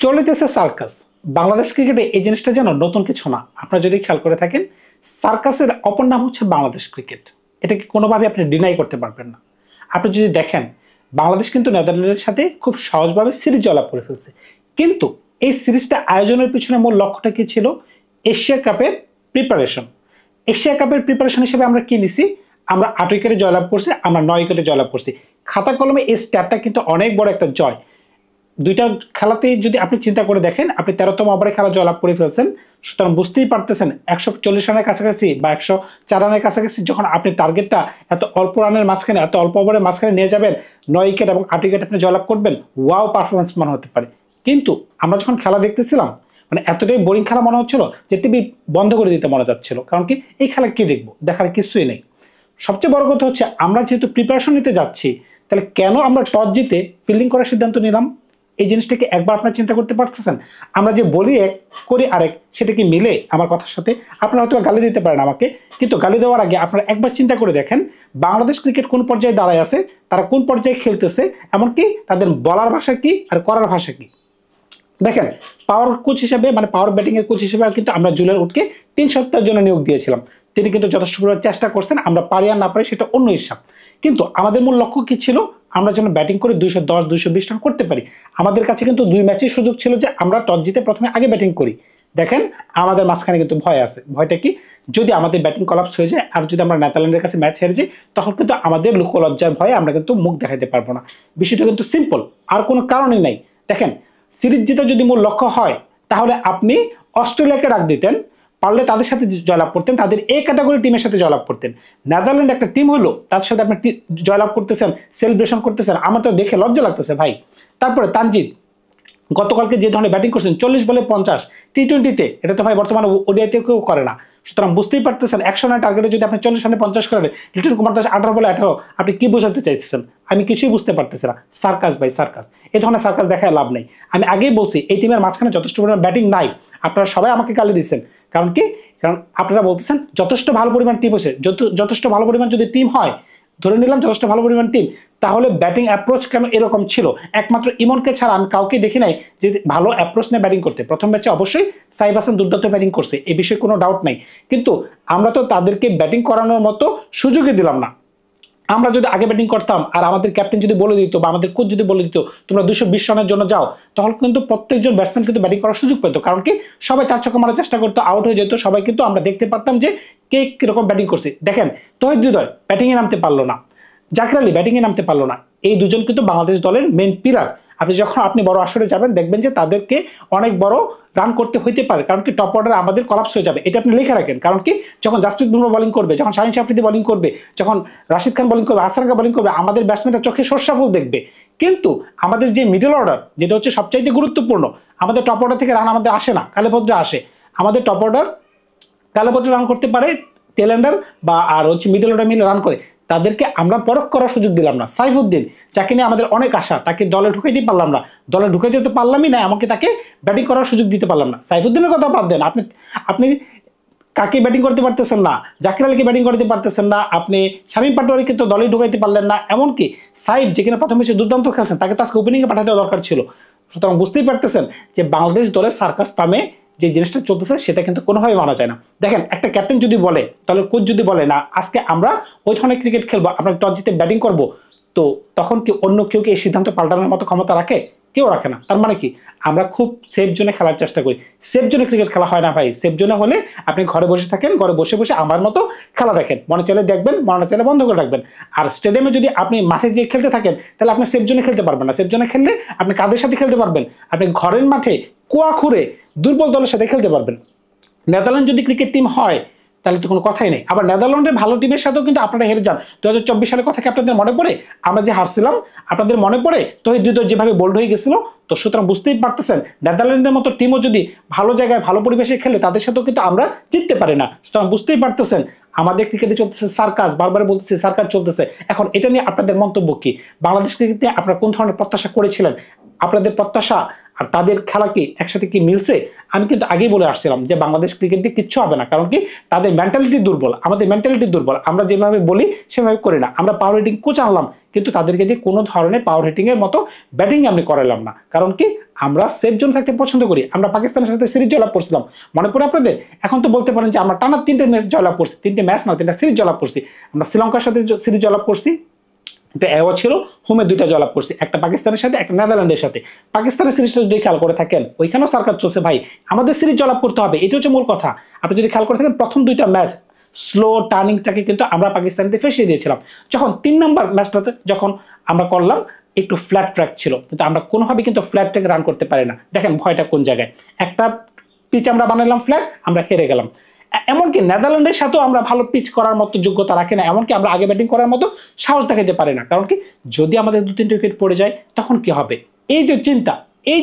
চলিতেছে সার্কাস। বাংলাদেশ ক্রিকেটে এই জিনিসটা যেন নতুন কিছু না। আপনারা যদি খেয়াল করে থাকেন, সার্কাসের অপর নাম হচ্ছে বাংলাদেশ ক্রিকেট। এটাকে কোনোভাবে আপনি ডিনাই করতে পারবেন না। আপনি যদি দেখেন, বাংলাদেশ কিন্তু নেদারল্যান্ডের সাথে খুব সহজভাবে সিরিজ জয়লাভ করে ফেলছে। কিন্তু এই সিরিজটা আয়োজনের পিছনে মূল লক্ষ্যটা কি ছিল? এশিয়া কাপের প্রিপারেশন। এশিয়া কাপের প্রিপারেশন হিসেবে আমরা কি নিছি? আমরা 8 উইকেটে জয়লাভ করছি, আমরা 9 উইকেটে জয়লাভ করছি। খাতা কলমে এই স্ট্যাটটা কিন্তু অনেক বড় একটা জয়। দুইটা খেলাতে যদি আপনি চিন্তা করে দেখেন, আপনি 13তম ওভারে খেলা জয়লাভ করে ফেলছেন। সুতরাং বুঝতেই পারতেছেন 140 রানের কাছাকাছি বা 104 রানের কাছাকাছি যখন আপনি টার্গেটটা এত অল্প রানের মাঝখানে, এত অল্প ওভারের মাঝখানে নিয়ে যাবেন, 9 উইকেট এবং 8 উইকেট আপনি জয়লাভ করবেন, ওয়াও পারফরমেন্স মনে হতে পারে। কিন্তু আমরা যখন খেলা দেখতেছিলাম, মানে এতটাই বোরিং খেলা মনে হচ্ছিল যে টিভি বন্ধ করে দিতে মনে যাচ্ছিল। কারণ কি, এই খেলা কি দেখবো, দেখার কিছুই নেই। সবচেয়ে বড় কথা হচ্ছে, আমরা যেহেতু প্রিপারেশন নিতে যাচ্ছি, তাহলে কেন আমরা টস জিতে ফিল্ডিং করার সিদ্ধান্ত নিলাম? এই জিনিসটাকে একবার আপনারা চিন্তা করতে পারতেছেন? আমরা যে বলি এক, করি আরেক, সেটা কি মিলে আমার কথার সাথে? আপনারা হয়তো গালি দিতে পারেন আমাকে, কিন্তু গালি দেওয়ার আগে আপনারা একবার চিন্তা করে দেখেন, বাংলাদেশ ক্রিকেট কোন পর্যায়ে দাঁড়ায় আছে, তারা কোন পর্যায়ে খেলতেছে, এমনকি তাদের বলার ভাষা কি আর করার ভাষা কি। দেখেন, পাওয়ার কোচ হিসেবে, মানে পাওয়ার ব্যাটিং এর কোচ হিসেবে কিন্তু আমরা জুলের উঠকে 3 সপ্তাহের জন্য নিয়োগ দিয়েছিলাম। তিনি কিন্তু যথেষ্ট চেষ্টা করছেন। আমরা পারি আর না পারি সেটা অন্য হিসাব, কিন্তু আমাদের মূল লক্ষ্য কি ছিল? আমরা যেন ব্যাটিং করে 210 220 রান করতে পারি। আমাদের কাছে কিন্তু 2 ম্যাচের সুযোগ ছিল যে আমরা টস জিতে প্রথমে আগে ব্যাটিং করি। দেখেন, আমাদের মাঝখানে কিন্তু ভয় আছে। ভয়টা কি? যদি আমাদের ব্যাটিং কলাপস হয়ে যায় আর যদি আমরা নেদারল্যান্ডের কাছে ম্যাচ হেরে যাই, তখন কিন্তু আমাদের লোকলজ্জার ভয়ে আমরা কিন্তু মুখ দেখাতে পারবো না। বিষয়টা কিন্তু সিম্পল, আর কোনো কারণই নাই। দেখেন, সিরিজ জেতা যদি মূল লক্ষ্য হয়, তাহলে আপনি অস্ট্রেলিয়াকে ডাক দিতেন, পারলে তাদের সাথে জয়লাভ করতেন, তাদের এ ক্যাটাগরি টিমের সাথে জয়লাভ করতেন। নেদারল্যান্ড একটা টিম হলো, তার সাথে আপনি জয়লাভ করতেছেন, সেলিব্রেশন করতেছেন, আমার তো দেখে লজ্জা লাগতেছে ভাই। তারপরে তানজিদ গতকালকে যে ধরনের ব্যাটিং করছেন, 40 বলে 50 টি-20তে, এটা তো ভাই বর্তমানে ওডিআইতে কেউ করে না। সুতরাং বুঝতেই পারতেছেন 100 রানের টার্গেটে যদি আপনি 40 রানে 50 করেন, লিটন কুমার দাস 18 বলে 18, আপনি কি বোঝাতে চাইতেছেন? আমি কিছুই বুঝতে পারতেছি না। সার্কাস ভাই, সার্কাস। এই ধরনের সার্কাস দেখায় লাভ নেই। আমি আগেই বলছি, এই টিমের মাঝখানে যথেষ্ট পরিমাণ ব্যাটিং নাই। আপনারা সবাই আমাকে গালি দিচ্ছেন। কারণ কি? কারণ আপনারা বলতেছেন যথেষ্ট ভালো পরিমাণ টিম হয়েছে। যথেষ্ট ভালো পরিমাণ যদি টিম হয়, ধরে নিলাম যথেষ্ট ভালো পরিমাণ টিম, তাহলে ব্যাটিং অ্যাপ্রোচ কেন এরকম ছিল? একমাত্র ইমনকে ছাড়া আমি কাউকে দেখি নাই যে ভালো অ্যাপ্রোচ নিয়ে ব্যাটিং করতে। প্রথম ম্যাচে অবশ্যই সাইফ হাসান দুর্দান্ত ব্যাটিং করছে, এই বিষয়ে কোনো ডাউট নাই। কিন্তু আমরা তো তাদেরকে ব্যাটিং করানোর মতো সুযোগই দিলাম না। আমরা যদি আগে ব্যাটিং করতাম আর আমাদের ক্যাপ্টেন যদি বলে দিত বা আমাদের কোচ যদি বলে দিত তোমরা 220 রানের জন্য যাও, তখন কিন্তু প্রত্যেকজন ব্যাটসম্যান কিন্তু ব্যাটিং করার সুযোগ পেত। কারণ কি, সবাই 4 ছক্কা মারার চেষ্টা করতো, আউট হয়ে যেত সবাই, কিন্তু আমরা দেখতে পারতাম যে কে কিরকম ব্যাটিং করছে। দেখেন, তহিদ হৃদয় ব্যাটিং এ নামতে পারলো না, জাকির আলী ব্যাটিং এ নামতে পারলো না। এই দুজন কিন্তু বাংলাদেশ দলের মেইন পিলার। আপনি বড় আসরে যাবেন, দেখবেন যে তাদেরকে অনেক বড় রান করতে হইতে পারে। কারণ কি, টপ অর্ডার আমাদের কলাপস হয়ে যাবে, এটা আপনি লিখে রাখেন। কারণ কি, যখন জাসপ্রীত বুমরাহ বোলিং করবে, যখন শাহিন আফ্রিদি বোলিং করবে, যখন রাশিদ খান বোলিং করবে, হাসান খান বোলিং করবে, আমাদের ব্যাটসম্যানরা চোখে সর্ষা ফুল দেখবে। কিন্তু আমাদের যে মিডল অর্ডার, যেটা হচ্ছে সবচাইতে গুরুত্বপূর্ণ, আমাদের টপ অর্ডার থেকে রান আমাদের আসে না, কালেভদ্রে আসে। আমাদের টপ অর্ডার কালেভদ্রে রান করতে পারে, টেল এন্ডার বা আর হচ্ছে মিডল অর্ডার মিলে রান করে, তাদেরকে আমরা পরখ করার সুযোগ দিলাম না। সাইফুদ্দিন, যাকে নিয়ে আমাদের অনেক আশা, তাকে দলে ঢুকাইতে পারলাম না। দলে ঢুকাইতে তো পারলামই না, আমাকে তাকে ব্যাটিং করার সুযোগ দিতে পারলাম না। সাইফুদ্দিনের কথা বাদ দেন, আপনি কাকে ব্যাটিং করতে পারতেছেন না, জাকির আলীকে ব্যাটিং করতে পারতেছেন না, আপনি শামীম পাটোয়ারিকে তো দলে ঢুকাইতে পারলেন না। এমনকি সাইফ, যেখানে প্রথম ম্যাচে দুর্দান্ত খেলছেন, তাকে তো আজকে ওপেনিংয়ে পাঠাতে দরকার ছিল। সুতরাং বুঝতেই পারতেছেন যে বাংলাদেশ দলের সার্কাস নামে যে জিনিসটা চলতেছে, সেটা কিন্তু কোনোভাবে মানা যায় না। দেখেন, একটা ক্যাপ্টেন যদি বলে, তাহলে কোচ যদি বলে না আজকে আমরা ওই ধরনের ক্রিকেট খেলবো, আমরা টস জিতে ব্যাটিং করবো, তো তখন কি অন্য কেউ কি এই সিদ্ধান্ত পাল্টানোর মতো ক্ষমতা রাখে? কেউ রাখে না। তার মানে কি, আমরা খুব সেফ জোনে খেলার চেষ্টা করি। সেফ জোনে ক্রিকেট খেলা হয় না ভাই। সেফ জোনে হলে আপনি ঘরে বসে থাকেন, ঘরে বসে বসে আমার মতো খেলা দেখেন, মনে চাইলে দেখবেন, মনে না চাইলে বন্ধ করে রাখবেন। আর স্টেডিয়ামে যদি আপনি মাঠে গিয়ে খেলতে থাকেন, তাহলে আপনি সেফ জোনে খেলতে পারবেন না। সেফ জোনে খেললে আপনি কাদের সাথে খেলতে পারবেন? আপনি ঘরের মাঠে কুয়া খুঁড়ে দুর্বল দলের সাথে খেলতে পারবেন। নেদারল্যান্ড যদি ক্রিকেট টিম হয়, তাহলে তো কোনো কথাই নেই। আবার নেদারল্যান্ডের ভালো টিমের সাথেও কিন্তু আপনারা হেরে যান। 2024 সালের কথা কি আপনাদের মনে পড়ে? আমরা যে হারছিলাম, আপনাদের মনে পড়ে? তহিদ হৃদয় যেভাবে বোল্ড হয়ে গেছিল। তো সুতরাং বুঝতেই পারতেছেন, নেদারল্যান্ডের মতো টিমও যদি ভালো জায়গায় ভালো পরিবেশে খেলে, তাদের সাথেও কিন্তু আমরা জিততে পারি না। সুতরাং বুঝতেই পারতেছেন আমাদের ক্রিকেটে চলতেছে সার্কাস, বারবার বলতেছি সার্কাস চলতেছে। এখন এটা নিয়ে আপনাদের মন্তব্য কি? বাংলাদেশ ক্রিকেট নিয়ে আপনারা কোন ধরনের প্রত্যাশা করেছিলেন? আপনাদের প্রত্যাশা আর তাদের খেলা কি একসাথে কি মিলছে? আমি কিন্তু আগেই বলে আসছিলাম যে বাংলাদেশ ক্রিকেটে কিচ্ছু হবে না, কারণ কি তাদের মেন্টালিটি দুর্বল, আমাদের মেন্টালিটি দুর্বল। আমরা যেভাবে বলি সেভাবে করি না। আমরা পাওয়ার হিটিং কোচ আনলাম, কিন্তু তাদেরকে দিয়ে কোনো ধরনের পাওয়ার হিটিং এর মতো ব্যাটিং আমি করালাম না। কারণ কি আমরা সেফ জোন থাকতে পছন্দ করি। আমরা পাকিস্তানের সাথে সিরিজ জয়লাভ করছিলাম, মনে পড়ে আপনাদের? এখন তো বলতে পারেন যে আমরা টানা 3টে ম্যাচ জয়লাভ করছি, 3টে ম্যাচ না 3টা সিরিজ জয়লাভ করছি। আমরা শ্রীলঙ্কার সাথে সিরিজ জয়লাভ করছি, একটা অ্যাওয়ার্ড ছিল, হোমে 2টা জয়লাভ করছি, একটা পাকিস্তানের সাথে একটা নেদারল্যান্ডের সাথে। পাকিস্তানের সিরিজটা যদি খেয়াল করে থাকেন ওইখানেও সার্কাস চলছে ভাই, আমাদের সিরিজ জয়লাভ করতে হবে, এটা হচ্ছে মূল কথা। আপনি যদি খেয়াল করে থাকেন প্রথম 2টা ম্যাচ স্লো টার্নিংটাকে কিন্তু আমরা পাকিস্তানকে ফেসিয়ে দিয়েছিলাম। যখন 3 নম্বর ম্যাচটাতে যখন আমরা করলাম একটু ফ্ল্যাট ট্র্যাক ছিল, কিন্তু আমরা কোনোভাবে কিন্তু ফ্ল্যাট ট্র্যাক রান করতে পারি না। দেখেন ভয়টা কোন জায়গায়, একটা পিচ আমরা বানালাম ফ্ল্যাট, আমরা হেরে গেলাম। এমনকি নেদারল্যান্ডের সাথেও আমরা ভালো পিচ করার মতো যোগ্যতা রাখি না, এমনকি আমরা আগে ব্যাটিং করার মতো সাহস দেখাতে পারি না। কারণ কি যদি আমাদের 2-3 উইকেট পড়ে যায় তখন কি হবে? এই যে চিন্তা, এই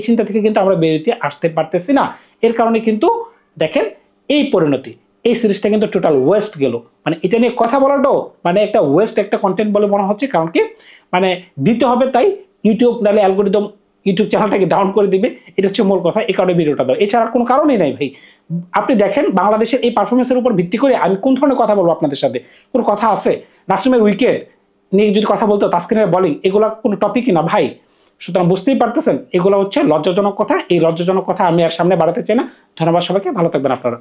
চিন্তা থেকে কিন্তু আমরা বেরিয়ে আসতে পারতেছি না। এর কারণে কিন্তু দেখেন এই পরিণতি, এই সিরিজটা কিন্তু টোটাল ওয়েস্ট গেল। মানে এটা নিয়ে কথা বলাটাও মানে একটা ওয়েস্ট একটা কন্টেন্ট বলে মনে হচ্ছে। কারণ কি মানে দিতে হবে, তাই ইউটিউব নাহলে অ্যালগোরিদম ইউটিউব চ্যানেলটাকে ডাউন করে দিবে, এটা হচ্ছে মূল কথা। এই কারণে ভিডিওটা দাও, এছাড়া কোনো কারণই নাই ভাই। আপনি দেখেন বাংলাদেশের এই পারফরমেন্সের উপর ভিত্তি করে আমি কোন ধরনের কথা বলবো আপনাদের সাথে? কোনো কথা আছে? নাসিমের উইকেট নিয়ে যদি কথা বলতো, তাসকিনের বোলিং, এগুলো কোনো টপিকই না ভাই। সুতরাং বুঝতেই পারতেছেন এগুলো হচ্ছে লজ্জাজনক কথা। এই লজ্জাজনক কথা আমি আর সামনে বাড়াতে চাই না। ধন্যবাদ সবাইকে, ভালো থাকবেন আপনারা।